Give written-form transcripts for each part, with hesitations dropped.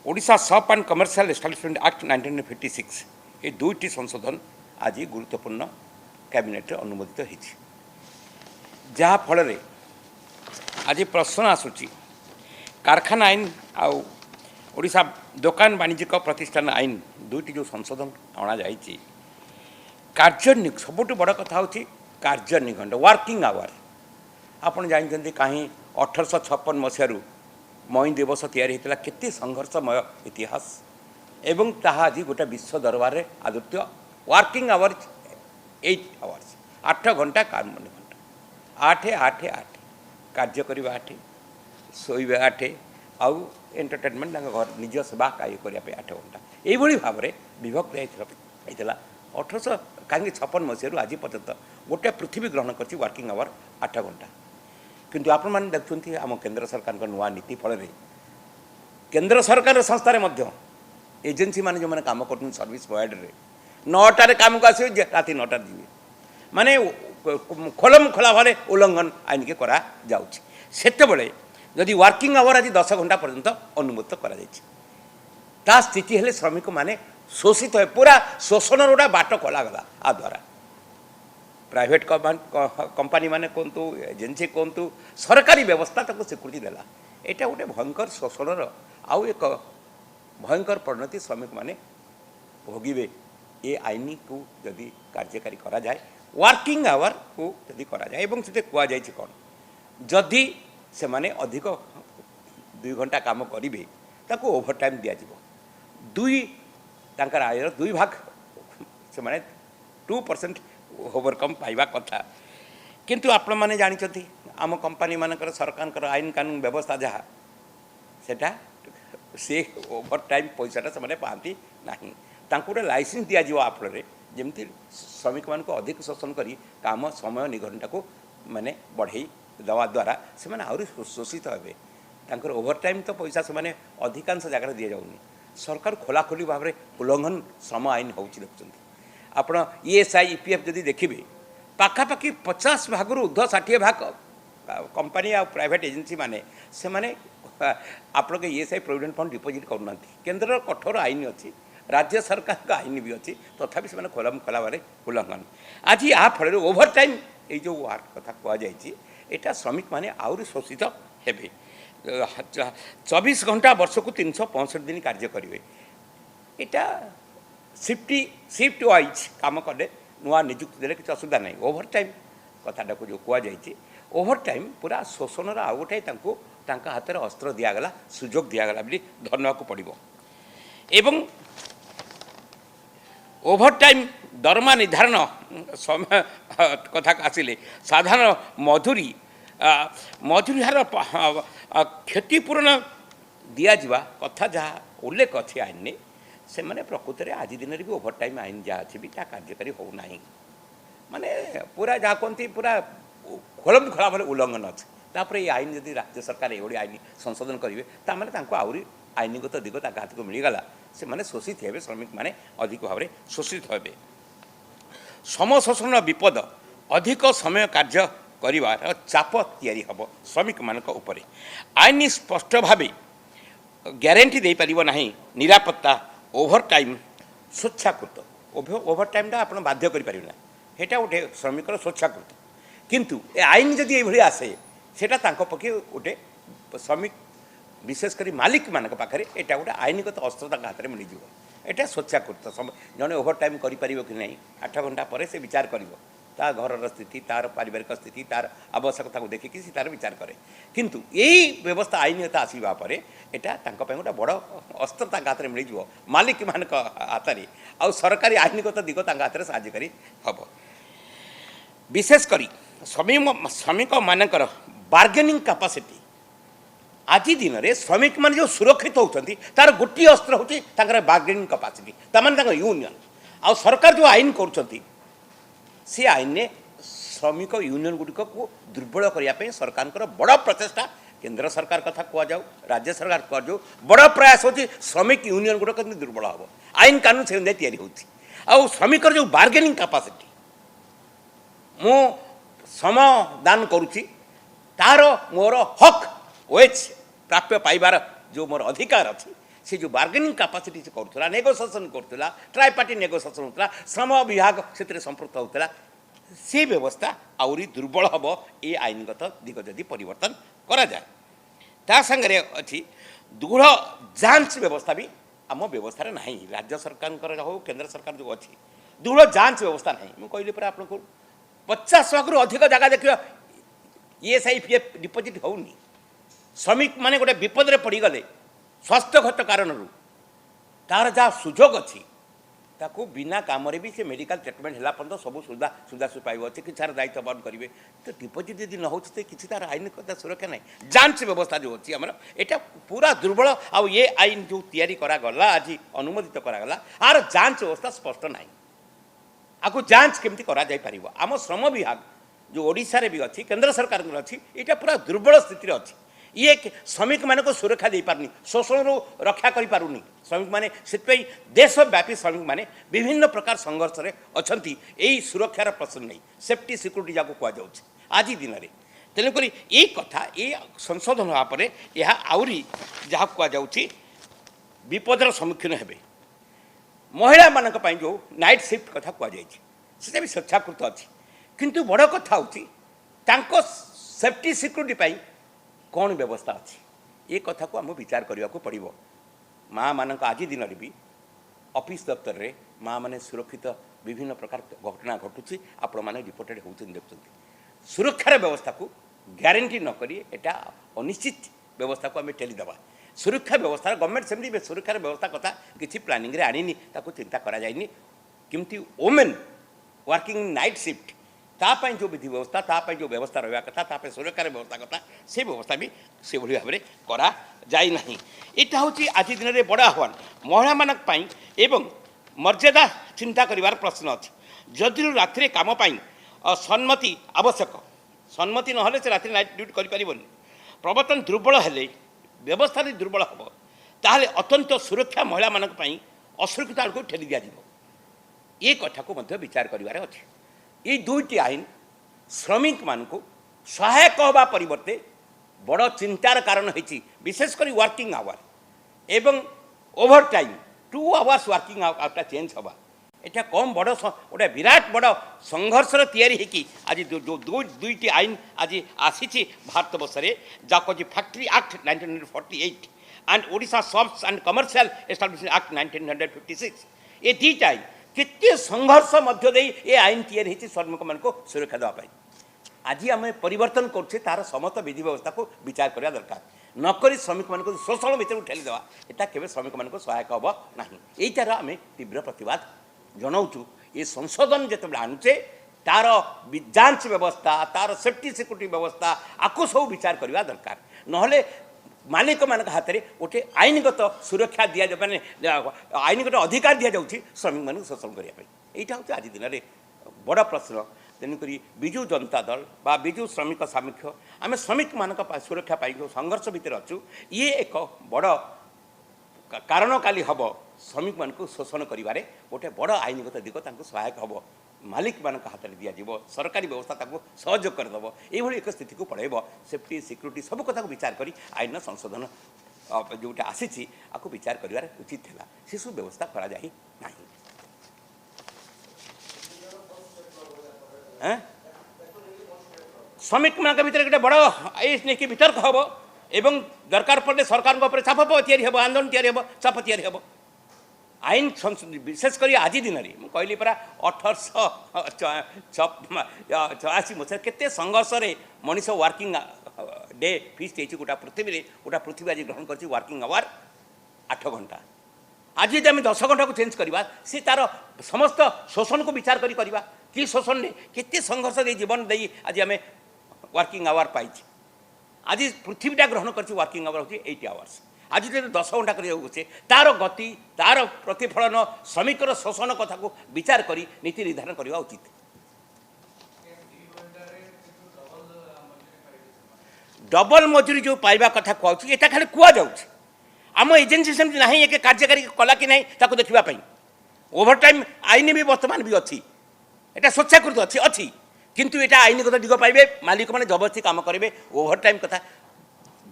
Odisha shop and commercial establishment act 1956 ये दुईटी संशोधन आज गुरुत्वपूर्ण कैबिनेट अनुमोदित होती जहाँ फल आज प्रश्न आसूची कारखाना आईन आशा दुकान वाणिज्यिक प्रतिष्ठान आईन दुईटी जो संशोधन अणा जा कार्य सबुठ बड़ कथा हूँ कार्य निघंट वर्किंग आवर आपड़ जानते कहीं 1856 मसीह मई दिवस तैयारी होता केते संघर्षमय इतिहास एवं ताहा आज गोटे विश्व दरबार में आदृत्य वर्किंग आवर्स 8 आवर्स 8 घंटा काम घंटा 8 8 8 कार्य करवा 8 शोबे 8 आउ एंटरटेनमेंट घर निज सेवा कार्य करने 8 घंटा यही भाव में विभक्त होता 1856 मसीह आज पर्यंत गोटे पृथ्वी ग्रहण कर वर्किंग आवर 8 घंटा किंतु आपण मैंने देखुं आम केंद्र सरकार नुआ नीति फल केंद्र सरकार संस्था एजेन्सी मैंने जो मैंने काम कर सर्विस प्रोवाइडर 9टार काम को आस राति 9टार जी माने खोलम खोला भाव उल्लंघन आईन के करा जाते जदि वर्किंग आवर आज 10 घंटा पर्यंत अनुमोदित करा स्थिति हेले श्रमिक माने शोषित है पूरा शोषण गोटा बाट खोलागला आ द्वारा प्राइवेट कंपनी माने कहतु एजेन्सी कहतु सरकारी व्यवस्था तक स्वीकृति देला एटा गोटे भयंकर शोषणर आउ एक भयंकर परिणति श्रमिक माने भोगिबे ये आईन को जदि कार्यकारी करा जाए वर्किंग आवर को जदि करा जाए एवं से कह जाए कौन जदि से माने अधिक 2 घंटा काम करेंगे ताको ओभर टाइम दि दुई तांकर आयर 2 भाग से माने 2% ओवरकम पाइबा कथा किंतु आपण मैंने जानते आम कंपनी मानकर सरकार आईन कानून व्यवस्था जहाँ सेटा से ओभर टाइम पैसाटा से पाती ना गोटे लाइसेंस दि जाफल जमी श्रमिक मान को अधिक शोषण कर काम समय निघंटा को माने बढ़ई दवा द्वारा से आहरी शोषित हे ओभर टाइम तो पैसा से अधिकांश जगह दि जाऊनी सरकार खोलाखोली भाव में उल्लंघन श्रम आईन हो देखुं आपण ESI EPF जदि देखिए पाखापाखि 50 भाग ऊर्ध्व 60 भाग कंपनी आ प्राइवेट एजेन्सी माने से माने आप ESI प्रोविडेंट फंड डिपोजिट करना केन्द्र कठोर आईन अच्छी राज्य सरकार का आईन भी अच्छी तथापि से खोलम खोला भाव उल्लंघन आज या फल ओभर टाइम ये जो वार्क कथा कहुई श्रमिक माने आहरी शोषित हे 24 घंटा वर्ष को 365 दिन कार्य करेंगे यहाँ शिफ्ट वाइज काम कले नुआ निजुक्ति देले किसी असुविधा नहीं ओभर टाइम कथाटा को जो कहुई ओभर टाइम पूरा शोषण आउ गोटे हाथ में अस्त्र दिगला सुजोग दिगला धन्यवाद को पड़ो एवं ओभर टाइम दरमा निर्धारण समय कथा आसिले साधारण मजूरी हार क्षतिपूरण दिजा कथा जहाँ उल्लेख अच्छे आईन से माने प्रकृति में आज दिन भी ओभर टाइम आईन जहाँ अच्छी भी कार्यकारी होना माने पूरा जहाँ कहती पूरा खोलम खोला भाव उल्लंघन अच्छे तापर ये आईन जदि राज्य सरकार ये आईन संशोधन करेंगे ताने आहरी आईनगत दिग हाथ को मिलगला से माने शोषित हे श्रमिक माने अधिक भाव में शोषित हे समशोषण विपद अधिक समय कार्य कर चाप तैयारी हम श्रमिक मानक ऊपर आईन स्पष्ट भाव ग्यारंटी दे पारिबो नाही निरापत्ता ओभर टाइम स्वेच्छाकृत ओभर टाइमटा आप बाध्य करें हेटा गोटे श्रमिकर स्वेच्छाकृत किंतु ए आईन जदि ये आसे सेटा पक्षे गोटे श्रमिक विशेषकर मालिक मान पाखे यहाँ गोटे आईनगत अस्त्र हाथ में मिलज यहाँ स्वेच्छाकृत जड़े ओभर टाइम करें कि नहीं 8 घंटा पर से विचार कर घर स्थिति तार पारिवारिक स्थिति तार आवश्यकता को देखिकी सी तार विचार करे किंतु यही व्यवस्था आईनता आसवा पर यहाँ गोटे बड़ अस्त्र हाथ में मिलज मालिक मान हाथ में आउ सरकारी आईनगत दिग हाथ में साहाय्यकारी हम विशेषकर श्रमिक मानकर बार्गेनिंग कैपेसिटी आज दिन में श्रमिक मान जो सुरक्षित होती तार गोटे अस्त्र होती बार्गेनिंग कैपेसिटी तमाने यूनियन आ सरकार जो आईन कर सी आईन ने श्रमिक यूनियन गुड़िक को दुर्बल करने सरकार बड़ प्रचेषा केंद्र सरकार कथा कहुँ राज्य सरकार कहु बड़ प्रयास होती श्रमिक यूनियन गुड़िक दुर्बल हम आईन कानून से तैयारी हो श्रमिक जो बार्गेनिंग कैपेसिटी मु समाधान करुच्ची तार मोर हक वेज प्राप्य पाइबार जो मोर अधिकार अच्छी से जो बार्गेनिंग कैपेसिटी से करूला नेगोसिएशन करूला ट्राई पार्टी नेगोसिएशन होता श्रम विभाग से संपृक्त होता से व्यवस्था आउरी दुर्बल हम ये आईनगत दिग जदि परिवर्तन करा जाए ता संगे अच्छी दृढ़ जांच व्यवस्था भी आम व्यवस्था नहीं राज्य सरकार हो केंद्र सरकार जो अच्छी दृढ़ जांच व्यवस्था नहीं मुझे कहली पर आपको 50 अधिक जगह देखिए ESIPF डिपोजिट होनी श्रमिक माने गोटे विपद पड़गले स्वास्थ्यगत कारण तार जहाँ सुजोग अच्छी ताकू बिना काम भी से मेडिकल ट्रीटमेंट है पर्यटन सब सुविधा सुविधा पाइब चिकित्सार दायित्व बहन करेंगे तो डिपोजिट यदि न हो किसी तार आईनगत सुरक्षा नहीं जांच व्यवस्था जो अच्छी आम यहाँ पूरा दुर्बल आउ ये आईन जो तैयारी करागला आज अनुमोदित करागला आर जांच व्यवस्था स्पष्ट ना आपको जांच केमती करा जाई परिबो आम श्रम विभाग जो ओडिशा रे भी अच्छी केंद्र सरकार अच्छी यहाँ पूरा दुर्बल स्थिति अच्छी ये श्रमिक मान को सुरक्षा दे पारनी शोषण रक्षा कर पारुनी श्रमिक माने से देशव्यापी श्रमिक माने विभिन्न प्रकार संघर्ष में अच्छा यही सुरक्षार प्रश्न नहीं सेफ्टी सिक्योरिटी जहाँ कहुँ आज दिन में तेणुक ये कथा ये संशोधन होगापर यह आउरी जहाँ कहुँ विपदर सम्मुखीन हे महिला मानक जो नाइट शिफ्ट कथा कहुई भी स्वेच्छाकृत अच्छी किंतु बड़ कथा हूँ सेफ्टी सिक्योरिटी कौन व्यवस्था अच्छी ये कथा को आम विचार करने को पड़ो माँ मान आज दिन में भी ऑफिस दफ्तर में माँ मैंने सुरक्षित विभिन्न प्रकार घटना घटुची आपण मैंने रिपोर्टेड होती देखते सुरक्षार व्यवस्था को ग्यारंटी नक एटा अनिश्चित व्यवस्था को आम ठेलीदबा सुरक्षा व्यवस्था गवर्नमेंट सेमती सुरक्षार व्यवस्था कथा किसी प्लानिंग रे आनी चिंता कराई किमती वोमेन वर्किंग नाइट शिफ्ट तापाई जो विधि व्यवस्था तापाई जो व्यवस्था रहा कथा तापाई सुरक्षार व्यवस्था कथा से व्यवस्था भी से भाव में करा जाई नहीं यहाँ हूँ आज दिन में बड़ आह्वान महिला मानक पई एवं मर्यादा चिंता करिवार प्रश्न अच्छी जदि राति काम सम्मति आवश्यक सम्मति ना से राति नाइट ड्यूटी करें प्रवर्तन दुर्बल हेले व्यवस्था दुर्बल हम ताहले अत्यंत सुरक्षा महिला मानक पई असुरक्षित को ठेली दिया ये कथा को मध्य विचार करिवार अच्छी ये दुईटी आईन श्रमिक मान को सहायक हवा परिवर्ते बड़ चिंतार कारण होती विशेषकर वर्किंग आवर एवं over time 2 hours working aorta change हवा एटा कम बड़ गोटे विराट बड़ संघर्ष तैयारी आज जो दुईटी आईन आज आसी भारत वर्ष में जहाँ factory act 1948 and Odisha shops and commercial establishment act 1956 ये दुईटा आईन केते संघर्ष मध्य दे ये आईन तैयारी श्रमिक मान को सुरक्षा देवाई आज आम परिवर्तन करछे तार समस्त विधि व्यवस्था को विचार करवा दरकार नक श्रमिक मान को शोषण भितर ठेलीदेवा यहाँ केवल श्रमिक मान को सहायक हम ना यार आम तीव्र प्रतिवाद जनाऊँ ये संशोधन जो आणुचे तार जांच व्यवस्था तार सेफ्टी सिक्योरिटी व्यवस्था आपको सब विचार करवा दरकार नहले मालिक मान हाथ में गोटे आईनगत सुरक्षा दि मैंने आईनगत अधिकार दि जाऊँगी श्रमिक मान शोषण करने यहाँ हूँ आज दिन में बड़ प्रश्न तेणुक विजु जनता दल बा विजु श्रमिक सामिख्य आम श्रमिक मान सुरक्षा पाई जो संघर्ष भितर अच्छु ये एक बड़ कारण काली हम श्रमिक मान को शोषण करें गोटे बड़ आईनगत दिग सहायक हम मालिक मान हाथ में दिज्व सरकारी व्यवस्था सहयोग करदेव ये एक स्थिति को पड़ेब सेफ्टी सिक्योरिटी सब कथा को विचार कर आईन संशोधन जोटा आसी आपको विचार कर उचित है से सब व्यवस्था करा जाए नहीं श्रमिक मान भर गोटे बड़ ये वितर्क हम एवं दरकार पड़े सरकार चाप या आंदोलन या चाप या आईन विशेषकर आज दिन में मुझे कहली परा 1884 मसीह केते संघर्ष रे मनीष वर्किंग डे फिक्स होती गोटा पृथ्वी आज ग्रहण कर वर्किंग आवर 8 घंटा आज यदि आम 10 घंटा को चेंज करवा सी तार समस्त शोषण को विचार करवा कि शोषण ने केते संघर्ष दे जीवन दे आज आम वर्किंग आवर पाई आज पृथ्वीटा ग्रहण कर वर्किंग आवर हूँ 8 आवर्स आज जो 10 घंटा कर तार गति तार प्रतिफलन श्रमिकर शोषण कथा को विचार कर नीति निर्धारण करवा उचित डबल मजूरी जो पाइबा कथा कहूँ ये खाली कहु आम एजेन्सी सेमती ना एक कार्यकारी कला कि नहीं देखापी ओभर टाइम आईन भी बर्तमान भी अच्छी यहाँ स्वेच्छाकृत अच्छी अच्छी किंतु यहाँ आईनगत दिग पाइबे मालिक मैंने जबरदस्ती काम करेंगे ओभर टाइम कथा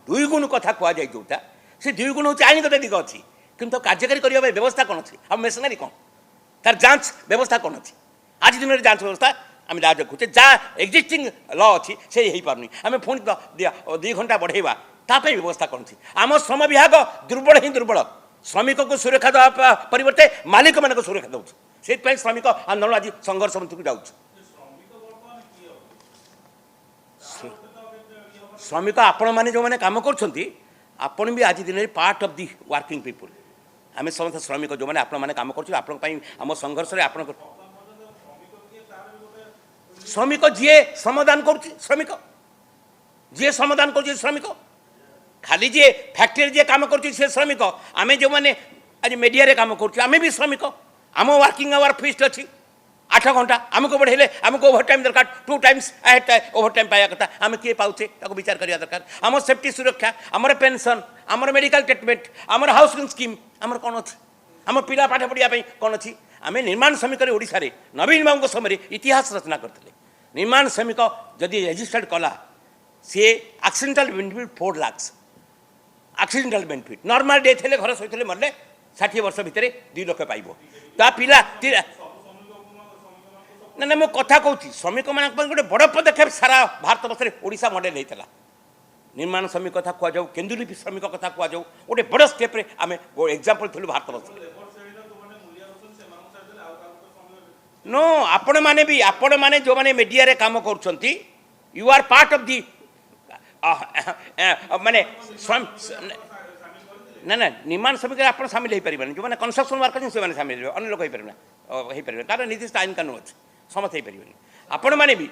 2 गुण कथा कहुए जोटा से 2 गुण हूँ आईनगत दिग अच्छी किंतु कार्यकारी करने व्यवस्था कौन अच्छी आ मेसनारी कौन तार जांच व्यवस्था कौन अच्छी आज दिन में जांच व्यवस्था आम जहाँ देखुचे जहाँ एक्जिस्टिंग ल अच्छी से हो पारनी आम पुणी 2 घंटा बढ़ेवा तापाई व्यवस्था कौन अच्छी आम श्रम विभाग दुर्बल ही दुर्बल श्रमिक को सुरक्षा देवा परिवर्ते मालिक मान सुरक्षा दौर से श्रमिक आंदोलन आज संघर्ष मंत्री जाऊँ श्रमिक आपण मैंने जो मैंने कम कर भी आज दिन में part of the working people आम समस्त श्रमिक जो मैंने आपण मैंने कम करम संघर्ष में आप श्रमिक जी श्रमदान कर श्रमिक जी श्रमदान कर श्रमिक खाली जी फैक्ट्री जी कम कर श्रमिक आम जो मैंने आज मीडिया कम कर भी श्रमिक आम वर्किंग आवर फिक्स्ड अच्छी 8 घंटा आमको बढ़ेले आमको ओवर टाइम दरकार 2 टाइम्स ओवर टाइम पाया कथा आम किए पाचे विचार करा दरकार आम सेफ्टी सुरक्षा आमर पेंशन आमर मेडिकल ट्रीटमेंट आमर हाउसिंग स्कीम आमर कौन अच्छी आम पिला पाठ पढ़ाई कौन अच्छी आम निर्माण श्रमिक ओडिशा रे नवीन बाबू समय इतिहास रचना करते निर्माण श्रमिक जदि रेजिस्टर्ड कला सी accidental benefit 4 lakh accidental benefit normal death हेले घर सहित मरले 60 वर्ष भितर 2 लाख पाइब ता पिला ना ना मो कथा कहूँ श्रमिक मान गोटे बड़ पदक्षेप सारा भारत वर्ष में ओडिशा मॉडल होता निर्माण श्रमिक कथा कहु केन्दुलिपि श्रमिक कथा कहु गोटे बड़ स्टेप रे आम एग्जांपल थी भारत वर्ष नो आपण मैंने जो मैंने मीडिया रे काम कर you are part of the माने ना ना निर्माण श्रमिक आप सामिल हो पारे जो मैंने कंस्ट्रक्शन वर्कर से सामिल हो अन्य लोग हो पारे तार निर्दिष्ट आईन कानून अच्छे समस्त हो पारे आपण मैंने भी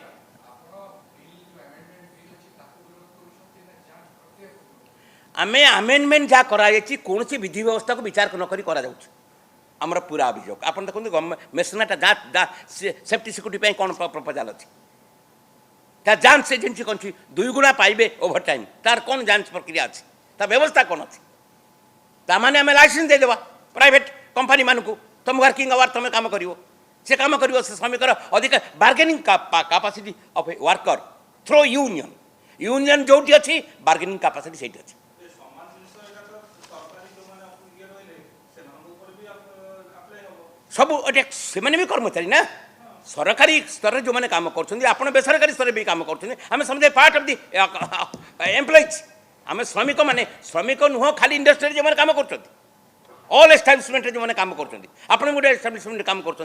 आम आमेंडमेंट जहाँ कराई कौन विधि व्यवस्था को विचार नक आमर पूरा अभियोग आप देखते गवर्नमेंट मेसनाटा जहाँ सेफ्टी सिक्यूरीटी कौन प्रपोजाल अच्छी तार जांच एजेंसी कौन 2 गुणा पाइबे ओवर टाइम तार कौन जांच प्रक्रिया अच्छी तार व्यवस्था कौन अच्छी ताने आम लाइसेंस देदेवा प्राइवेट कंपनी मानक तुम वर्किंग आवर तुम काम कर से काम कर श्रमिक अधिक bargaining capacity of worker through union union जो अच्छी बार्गेनिंग कैपेसिटी से अच्छी सब से भी कर्मचारी ना सरकारी स्तर जो मैंने काम कर बेसरकारी स्तर भी काम कर समझे पार्ट ऑफ दि एम्प्लॉइज आम श्रमिक माने श्रमिक नुह खाली इंडस्ट्री जो मैंने काम कर ऑल एस्टाब्लिशमेंट जो मैंने काम कर गोटे एस्टाब्लिशमेंट काम कर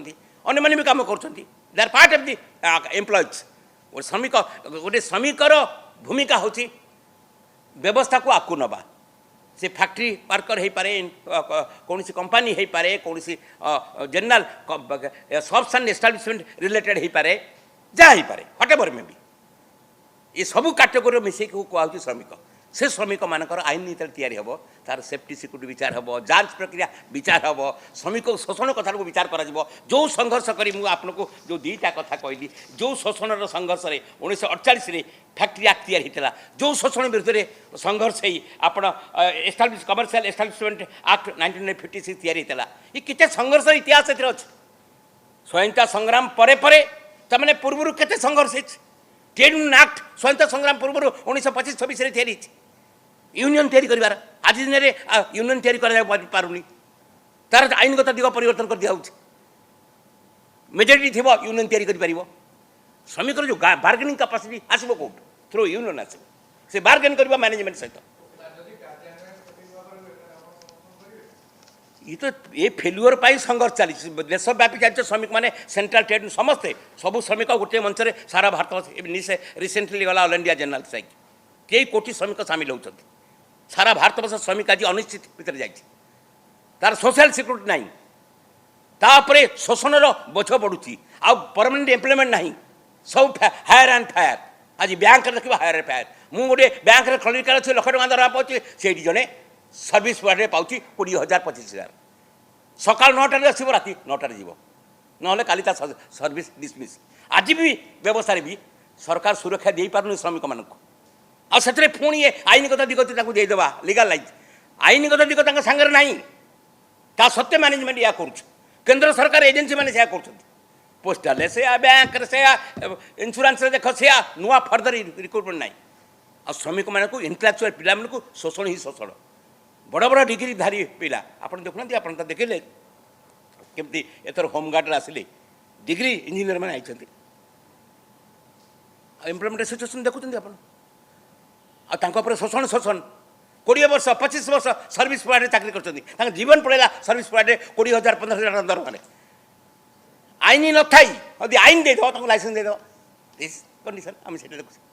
भी काम कर they are part of the employees गोटे श्रमिकर भूमिका हूँ व्यवस्था को आकु नवा से फैक्ट्री वर्कर हो पारे कौन कंपनी हो पारे कौन जनरल सब्सटेंस एस्टाब्लिशमेंट रिलेटेड हो पारे जहाँ हो पारे व्हाटएवर में भी ये सब कैटेगोरी मिसेक कहूँ श्रमिक से श्रमिक मानकर आईन नीति तैयारी हम तार सेफ्टी सिक्यूरीटी विचार हम जांच प्रक्रिया विचार हम श्रमिक शोषण कथा को विचार कर जो संघर्ष करी आपको जो 2टा कथा कहली जो शोषण संघर्ष में 1948 फैक्ट्री एक्ट तैयारी होता जो शोषण विरुद्ध संघर्ष आप एस्टाब्लिश कमर्शियल एस्टाब्लिशमेंट एक्ट 1956 तैयारी होता ये कितने संघर्ष इतिहास अच्छे स्वतंत्रता संग्राम परे तमें पूर्व केते संघर्ष ट्रेड यूनियन एक्ट स्वतंत्रता संग्राम पूर्व 1925-26 तैयारी यूनियन तैयारी कर आज दिन में यूनियन तैयारी कर तार आईनगत दिग परिवर्तन कर दिया मेजोरिटी थी यूनियन तैयारी कर श्रमिक जो बार्गेनिंग कैपेसिटी आसो कौट थ्रू यूनियन आस से बार्गेन कर मैनेजमेंट सहित ये तो ये फेल्युअर पाई संघर्ष चली देशव्यापी चलते श्रमिक मैंने सेंट्रल ट्रेड समस्ते सब श्रमिक गोटे मंच में सारा भारत रिसेंटली गला ऑल इंडिया जनरल स्ट्राइक कई कोटी श्रमिक सामिल होती सारा भारत वर्ष श्रमिक आज अनिश्चित भितर तार सोशल सिक्यूरीटी ना तापर शोषण बोझ बढ़ुची आ परमानेंट एम्प्लॉयमेंट ना सब हायर एंड फायर आज बैंक देखिए हायर एंड फायर मुझे गोटे बैंक क्लिनिकाल अच्छे 1 लाख टका दरमा पाँच से जड़े सर्विस पार्टी पाँच 20,000-25,000 सका 9टार आसो राति 9टार जीव ना काली सर्विस डिसमिस आज भी व्यवस्था भी सरकार सुरक्षा दे पार श्रमिक मान आते पुणी ये आईनगत दिग देदेवा लीगलाइज आईनगत दिग सांगे ना ता सत्य मैनेजमेंट या केंद्र सरकार एजेंसी मैंने क्या कर पोस्टाल से बैंक से इन्शुरांस देख से नुआ फर्दर रिक्रुटमेंट ना आ श्रमिक मान इंटेलेक्चुअल पिला शोषण ही शोषण बड़ बड़ डिग्रीधारी पिला आप देखुना आप तो देखिले केमती एथर होमगार्ड आसिले डिग्री इंजीनियर मैंने आई एम्प्लॉयमेंट सिचुएशन देखुं आप शोषण शोषण 20 वर्ष 25 वर्ष सर्विस प्रोवाइड चाकरी कर जीवन पड़ेगा सर्विस प्रोवाइड 20,000 15,000 दरमाने आईन न थी आईन देदेव लाइसेंस देदेव दिस कंडीशन आम से देखुचे